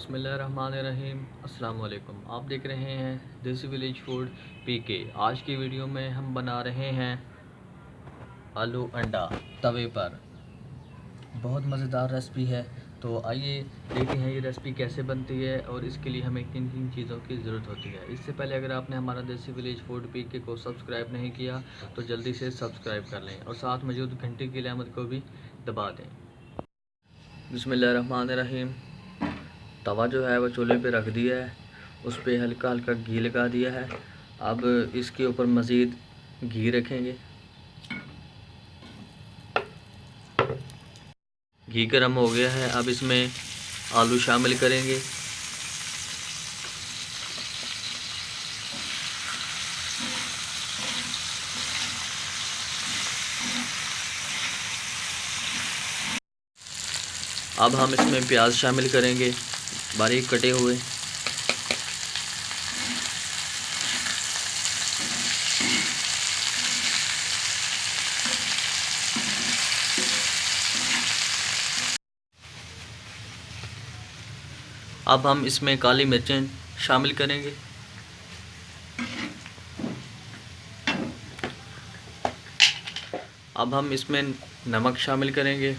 बिस्मिल्लाहिर्रहमानिर्रहीम। अस्सलाम वालेकुम। आप देख रहे हैं देसी विलेज फूड पीके। आज की वीडियो में हम बना रहे हैं आलू अंडा तवे पर। बहुत मज़ेदार रेसिपी है। तो आइए देखते हैं ये रेसिपी कैसे बनती है और इसके लिए हमें किन किन चीज़ों की ज़रूरत होती है। इससे पहले अगर आपने हमारा देसी विलेज फूड पीके को सब्सक्राइब नहीं किया तो जल्दी से सब्सक्राइब कर लें और साथ मौजूद घंटी की अलामत को भी दबा दें। बिस्मिल्लाहिर्रहमानिर्रहीम। तवा जो है वो चूल्हे पे रख दिया है, उस पर हल्का हल्का घी लगा दिया है। अब इसके ऊपर मज़ीद घी रखेंगे। घी गर्म हो गया है, अब इसमें आलू शामिल करेंगे। अब हम इसमें प्याज शामिल करेंगे बारीक कटे हुए। अब हम इसमें काली मिर्चें शामिल करेंगे। अब हम इसमें नमक शामिल करेंगे,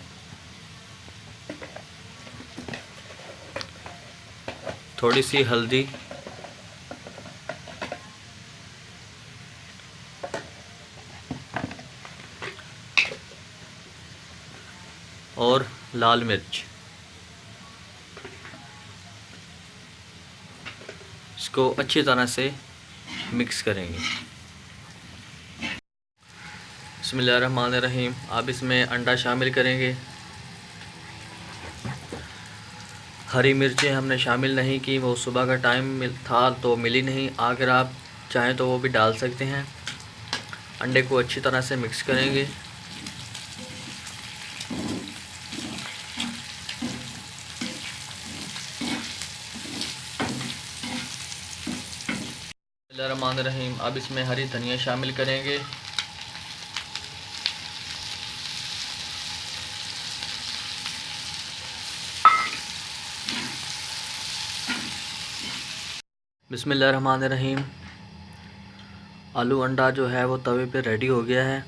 थोड़ी सी हल्दी और लाल मिर्च। इसको अच्छी तरह से मिक्स करेंगे। बिस्मिल्लाहिर्रहमानिर्रहीम। अब इसमें अंडा शामिल करेंगे। हरी मिर्चें हमने शामिल नहीं की, वो सुबह का टाइम था तो मिली नहीं। अगर आप चाहें तो वो भी डाल सकते हैं। अंडे को अच्छी तरह से मिक्स करेंगे। बिस्मिल्लाहिर्रहमानिर्रहीम। अब इसमें हरी धनिया शामिल करेंगे। बिस्मिल्लाहिर्रहमानिर्रहीम। आलू अंडा जो है वो तवे पे रेडी हो गया है।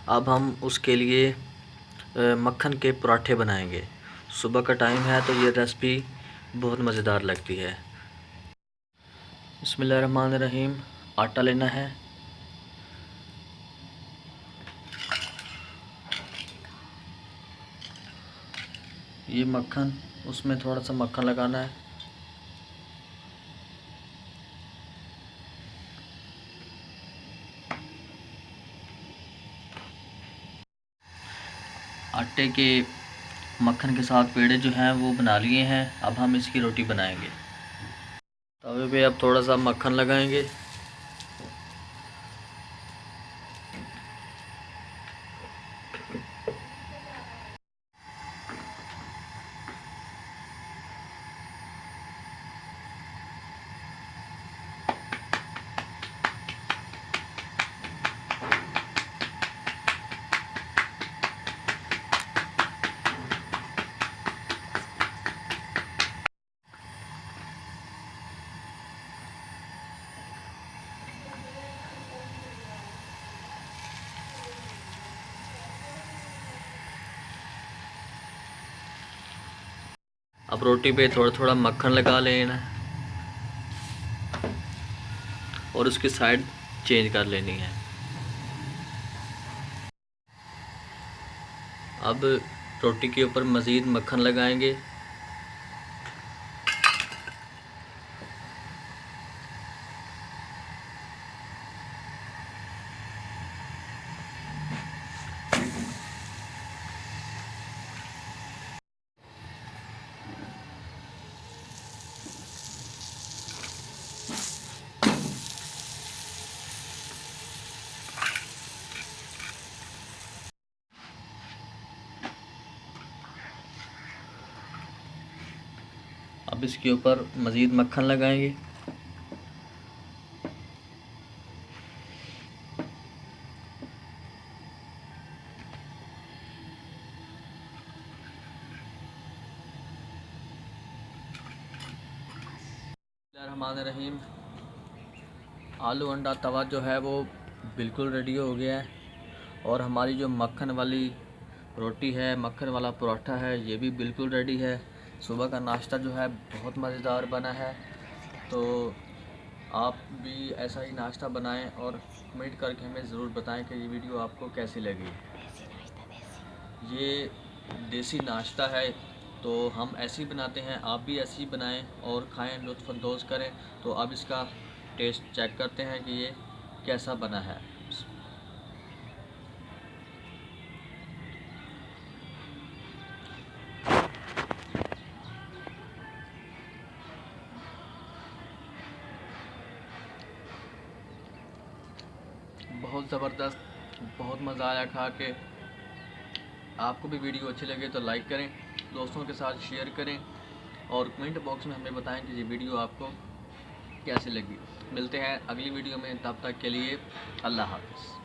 अब हम उसके लिए मक्खन के पराठे बनाएंगे। सुबह का टाइम है तो ये रेसिपी बहुत मज़ेदार लगती है। बिस्मिल्लाहिर्रहमानिर्रहीम। आटा लेना है, ये मक्खन, उसमें थोड़ा सा मक्खन लगाना है। आटे के मक्खन के साथ पेड़े जो हैं वो बना लिए हैं। अब हम इसकी रोटी बनाएंगे। तवे पे अब थोड़ा सा मक्खन लगाएंगे। अब रोटी पे थोड़ा थोड़ा मक्खन लगा लेना और उसकी साइड चेंज कर लेनी है। अब रोटी के ऊपर मज़ीद मक्खन लगाएंगे। अब इसके ऊपर मज़ीद मक्खन लगाएंगे। रहमान, आलू अंडा तवा जो है वो बिल्कुल रेडी हो गया है। और हमारी जो मक्खन वाली रोटी है, मक्खन वाला परोठा है, ये भी बिल्कुल रेडी है। सुबह का नाश्ता जो है बहुत मज़ेदार बना है। तो आप भी ऐसा ही नाश्ता बनाएं और कमेंट करके हमें ज़रूर बताएं कि ये वीडियो आपको कैसी लगी। ये देसी नाश्ता है, तो हम ऐसे ही बनाते हैं, आप भी ऐसे ही बनाएं और खाएं, लुत्फ़अंदोज़ करें। तो अब इसका टेस्ट चेक करते हैं कि ये कैसा बना है। बहुत ज़बरदस्त, बहुत मज़ा आया खा के। आपको भी वीडियो अच्छी लगे तो लाइक करें, दोस्तों के साथ शेयर करें और कमेंट बॉक्स में हमें बताएं कि ये वीडियो आपको कैसी लगी। मिलते हैं अगली वीडियो में, तब तक के लिए अल्लाह हाफ़िज़।